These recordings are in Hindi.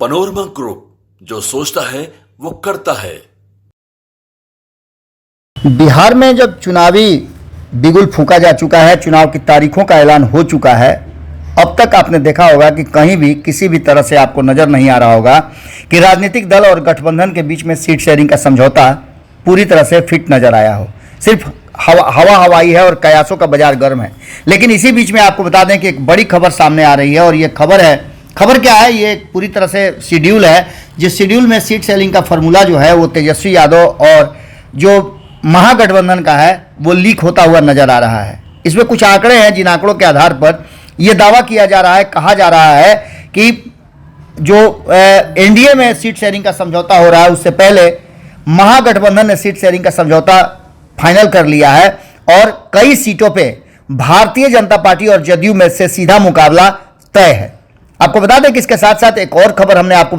पनोरमा ग्रुप, जो सोचता है वो करता है। बिहार में जब चुनावी बिगुल फूंका जा चुका है, चुनाव की तारीखों का ऐलान हो चुका है, अब तक आपने देखा होगा कि कहीं भी किसी भी तरह से आपको नज़र नहीं आ रहा होगा कि राजनीतिक दल और गठबंधन के बीच में सीट शेयरिंग का समझौता पूरी तरह से फिट नजर आया हो। सिर्फ हवा हवाई है और कयासों का बाजार गर्म है। लेकिन इसी बीच में आपको बता दें कि एक बड़ी खबर सामने आ रही है, और ये खबर क्या है, ये पूरी तरह से शेड्यूल है, जिस शेड्यूल में सीट सेलिंग का फॉर्मूला जो है वो तेजस्वी यादव और जो महागठबंधन का है वो लीक होता हुआ नजर आ रहा है। इसमें कुछ आंकड़े हैं, जिन आंकड़ों के आधार पर यह दावा किया जा रहा है, कहा जा रहा है कि जो एनडीए में सीट शेयरिंग का समझौता हो रहा है, उससे पहले महागठबंधन ने सीट शेयरिंग का समझौता फाइनल कर लिया है और कई सीटों पे भारतीय जनता पार्टी और जदयू में से सीधा मुकाबला तय है। आपको बता दें कि इसके साथ साथ एक और खबर हमने आपको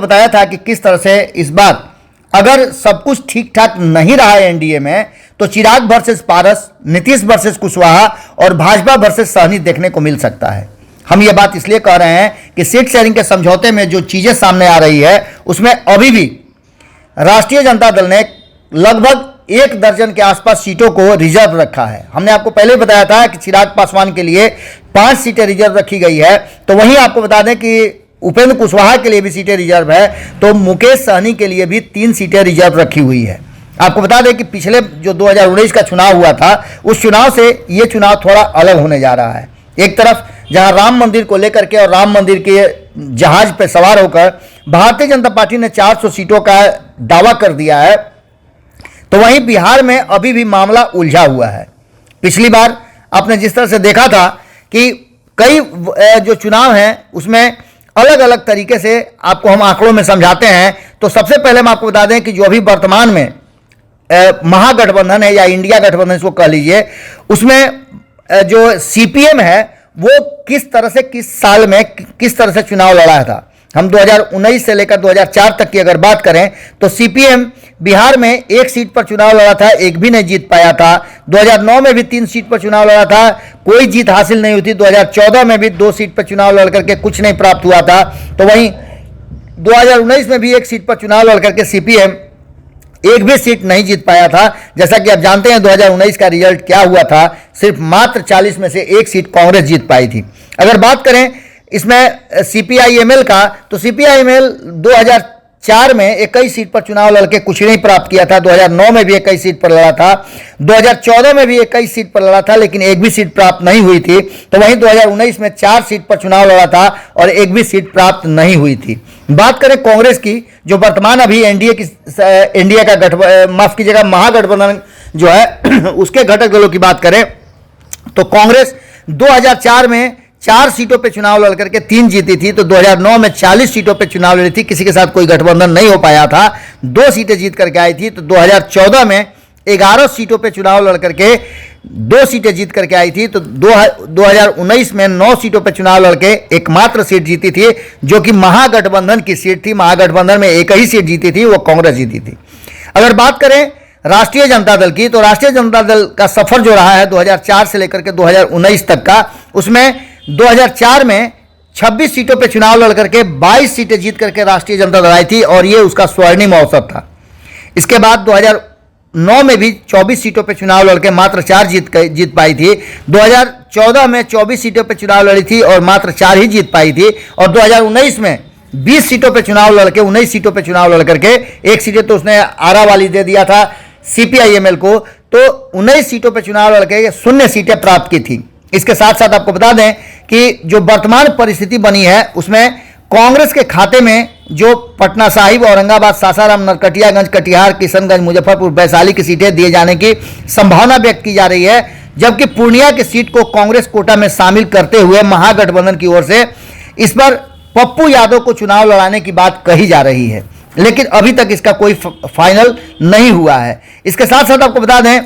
बताया था कि किस तरह से इस बार अगर सब कुछ ठीक ठाक नहीं रहा है एनडीए में, तो चिराग वर्सेस पारस, नीतीश वर्सेस कुशवाहा और भाजपा वर्सेस सहनी देखने को मिल सकता है। हम ये बात इसलिए कह रहे हैं कि सीट शेयरिंग के समझौते में जो चीजें सामने आ रही है उसमें अभी भी राष्ट्रीय जनता दल ने लगभग 1 दर्जन के आसपास सीटों को रिजर्व रखा है। हमने आपको पहले बताया था कि चिराग पासवान के लिए 5 सीटें रिजर्व रखी गई है, तो वहीं आपको बता दें कि उपेंद्र कुशवाहा के लिए भी सीटें रिजर्व है, तो मुकेश सहनी के लिए भी 3 सीटें रिजर्व रखी हुई है। आपको बता दें कि पिछले जो 2019 का चुनाव हुआ था, उस चुनाव से ये चुनाव थोड़ा अलग होने जा रहा है। एक तरफ जहां राम मंदिर को लेकर के और राम मंदिर के जहाज पर सवार होकर भारतीय जनता पार्टी ने 400 सीटों का दावा कर दिया है, तो वहीं बिहार में अभी भी मामला उलझा हुआ है। पिछली बार आपने जिस तरह से देखा था कि कई जो चुनाव हैं उसमें अलग अलग तरीके से आपको हम आंकड़ों में समझाते हैं। तो सबसे पहले हम आपको बता दें कि जो अभी वर्तमान में महागठबंधन है या इंडिया गठबंधन इसको कह लीजिए, उसमें जो सीपीएम है वो किस तरह से किस साल में किस तरह से चुनाव लड़ा था। हम 2019 से लेकर 2004 तक की अगर बात करें तो सीपीएम बिहार में 1 सीट पर चुनाव लड़ा था, एक भी नहीं जीत पाया था। 2009 में भी 3 सीट पर चुनाव लड़ा था, कोई जीत हासिल नहीं हुई थी। 2014 में भी 2 सीट पर चुनाव लड़ करके कुछ नहीं प्राप्त हुआ था। तो वहीं 2019 में भी 1 सीट पर चुनाव लड़ करके सीपीएम एक भी सीट नहीं जीत पाया था। जैसा कि आप जानते हैं 2019 का रिजल्ट क्या हुआ था, सिर्फ मात्र 40 में से 1 सीट कांग्रेस जीत पाई थी। अगर बात करें इसमें सीपीआईएमएल का, तो सीपीआईएमएल 2004 में 21 सीट पर चुनाव लड़के कुछ नहीं प्राप्त किया था। 2009 में भी 21 सीट पर लड़ा था, 2014 में भी 21 सीट पर लड़ा था, लेकिन एक भी सीट प्राप्त नहीं हुई थी। तो वहीं 2019 में 4 सीट पर चुनाव लड़ा था और एक भी सीट प्राप्त नहीं हुई थी। बात करें कांग्रेस की, जो वर्तमान अभी एनडीए का महागठबंधन जो है उसके घटक दलों की बात करें तो कांग्रेस 2004 में 4 सीटों पे चुनाव लड़ करके 3 जीती थी। तो 2009 में 40 सीटों पे चुनाव लड़ी थी, किसी के साथ कोई गठबंधन नहीं हो पाया था, 2 सीटें जीत करके आई थी। तो 2014 में 11 सीटों पे चुनाव लड़ करके 2 सीटें जीत करके आई थी। तो 2019 में 9 सीटों पे चुनाव लड़के एकमात्र सीट जीती थी, जो कि महागठबंधन की सीट थी। महागठबंधन में एक ही सीट जीती थी, वो कांग्रेस जीती थी। अगर बात करें राष्ट्रीय जनता दल की, तो राष्ट्रीय जनता दल का सफर जो रहा है 2004 से लेकर के 2019 तक का, उसमें 2004 में 26 सीटों पे चुनाव लड़ करके 22 सीटें जीत करके राष्ट्रीय जनता दल आई थी, और ये उसका स्वर्णिम अवसर था। इसके बाद 2009 में भी 24 सीटों पे चुनाव लड़के मात्र 4 जीत पाई थी। 2014 में 24 सीटों पे चुनाव लड़ी थी और मात्र 4 ही जीत पाई थी। और 2019 में 20 सीटों पे चुनाव लड़के 19 सीटों पे चुनाव लड़ करके 1 सीटें तो उसने आरा वाली दे दिया था सीपीआईएमएल को, तो 19 सीटों पे चुनाव लड़के 0 सीटें प्राप्त की थी। इसके साथ साथ आपको बता दें कि जो वर्तमान परिस्थिति बनी है उसमें कांग्रेस के खाते में जो पटना साहिब, औरंगाबाद, सासाराम, नरकटियागंज, कटिहार, किशनगंज, मुजफ्फरपुर, वैशाली की सीटें दिए जाने की संभावना व्यक्त की जा रही है, जबकि पूर्णिया की सीट को कांग्रेस कोटा में शामिल करते हुए महागठबंधन की ओर से इस पर पप्पू यादव को चुनाव लड़ाने की बात कही जा रही है, लेकिन अभी तक इसका कोई फाइनल नहीं हुआ है। इसके साथ साथ आपको बता दें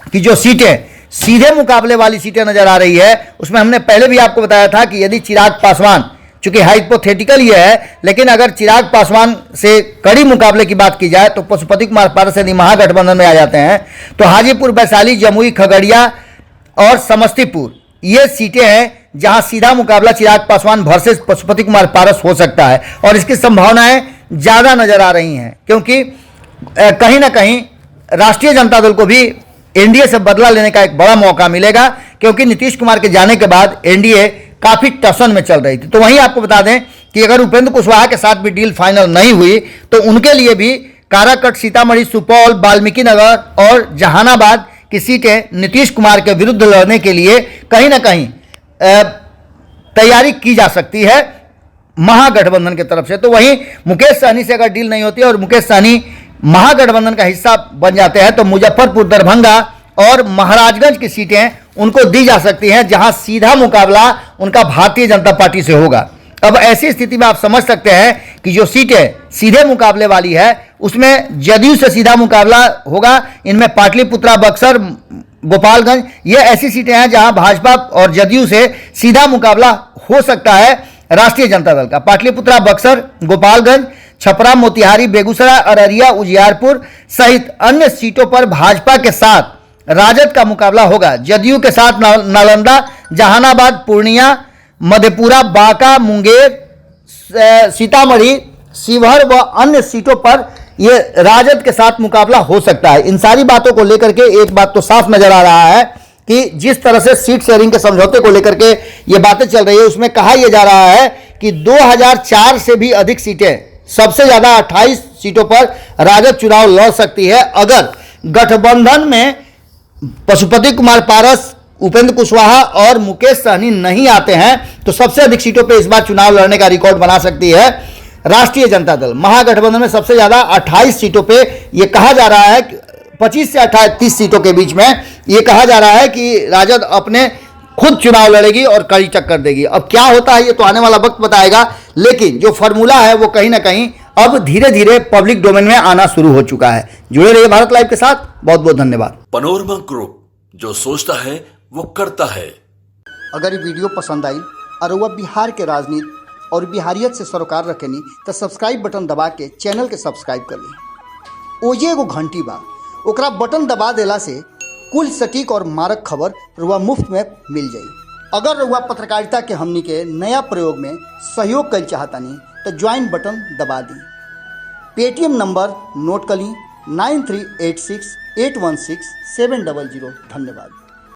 कि जो सीटें सीधे मुकाबले वाली सीटें नजर आ रही है, उसमें हमने पहले भी आपको बताया था कि यदि चिराग पासवान, चूंकि हाइपोथेटिकल ये है, लेकिन अगर चिराग पासवान से कड़ी मुकाबले की बात की जाए तो पशुपति कुमार पारस यदि महागठबंधन में आ जाते हैं तो हाजीपुर, वैशाली, जमुई, खगड़िया और समस्तीपुर ये सीटें हैं जहां सीधा मुकाबला चिराग पासवान वर्सेस पशुपति कुमार पारस हो सकता है और इसकी संभावनाएं ज़्यादा नजर आ रही हैं, क्योंकि कहीं ना कहीं राष्ट्रीय जनता दल को भी एनडीए से बदला लेने का एक बड़ा मौका मिलेगा, क्योंकि नीतीश कुमार के जाने के बाद एनडीए काफ़ी टसन में चल रही थी। तो वहीं आपको बता दें कि अगर उपेंद्र कुशवाहा के साथ भी डील फाइनल नहीं हुई तो उनके लिए भी काराकट, सीतामढ़ी, सुपौल, वाल्मीकि नगर और जहानाबाद की सीटें नीतीश कुमार के विरुद्ध लड़ने के लिए कहीं ना कहीं तैयारी की जा सकती है महागठबंधन की तरफ से। तो वहीं मुकेश सहनी से अगर डील नहीं होती है और मुकेश सहनी महागठबंधन का हिस्सा बन जाते हैं तो मुजफ्फरपुर, दरभंगा और महाराजगंज की सीटें उनको दी जा सकती हैं, जहां सीधा मुकाबला उनका भारतीय जनता पार्टी से होगा। अब ऐसी स्थिति में आप समझ सकते हैं कि जो सीटें सीधे मुकाबले वाली है उसमें जदयू से सीधा मुकाबला होगा। इनमें पाटलिपुत्रा, बक्सर, गोपालगंज, ये ऐसी सीटें हैं जहां भाजपा और जदयू से सीधा मुकाबला हो सकता है राष्ट्रीय जनता दल का। पाटलिपुत्रा, बक्सर, गोपालगंज, छपरा, मोतिहारी, बेगूसराय, अररिया, उजियारपुर सहित अन्य सीटों पर भाजपा के साथ राजद का मुकाबला होगा। जदयू के साथ नालंदा, जहानाबाद, पूर्णिया, मधेपुरा, बांका, मुंगेर, सीतामढ़ी, शिवहर व अन्य सीटों पर ये राजद के साथ मुकाबला हो सकता है। इन सारी बातों को लेकर के एक बात तो साफ नजर आ रहा है कि जिस तरह से सीट शेयरिंग के समझौते को लेकर के ये बातें चल रही है उसमें कहा यह जा रहा है कि 2004 से भी अधिक सीटें, सबसे ज्यादा 28 सीटों पर राजद चुनाव लड़ सकती है अगर गठबंधन में पशुपति कुमार पारस, उपेंद्र कुशवाहा और मुकेश सहनी नहीं आते हैं तो सबसे अधिक सीटों पर इस बार चुनाव लड़ने का रिकॉर्ड बना सकती है राष्ट्रीय जनता दल। महागठबंधन में सबसे ज्यादा 28 सीटों पे ये कहा जा रहा है, 25 से 30 सीटों के बीच में ये कहा जा रहा है कि राजद अपने खुद चुनाव लड़ेगी और कड़ी टक्कर देगी। अब क्या होता है ये तो आने वाला वक्त बताएगा, लेकिन जो फॉर्मूला है वो कहीं ना कहीं अब धीरे धीरे पब्लिक डोमेन में आना शुरू हो चुका है। जुड़े रहिए भारत लाइव के साथ। बहुत बहुत धन्यवाद। पनोरमा ग्रुप, जो सोचता है वो करता है। अगर ये वीडियो पसंद आई और वह बिहार के राजनीति और बिहारियत से सरोकार रखेनी तो सब्सक्राइब बटन दबा के चैनल के सब्सक्राइब कर ली। ओजे एगो घंटी बा, ओकरा बटन दबा देला से कुल सटीक और मारक खबर रुआ मुफ्त में मिल जाई। अगर रुआ पत्रकारिता के हमनी के नया प्रयोग में सहयोग कर चाहतानी तो ज्वाइन बटन दबा दी। पेटीएम नंबर नोट कर ली 9386816700। धन्यवाद।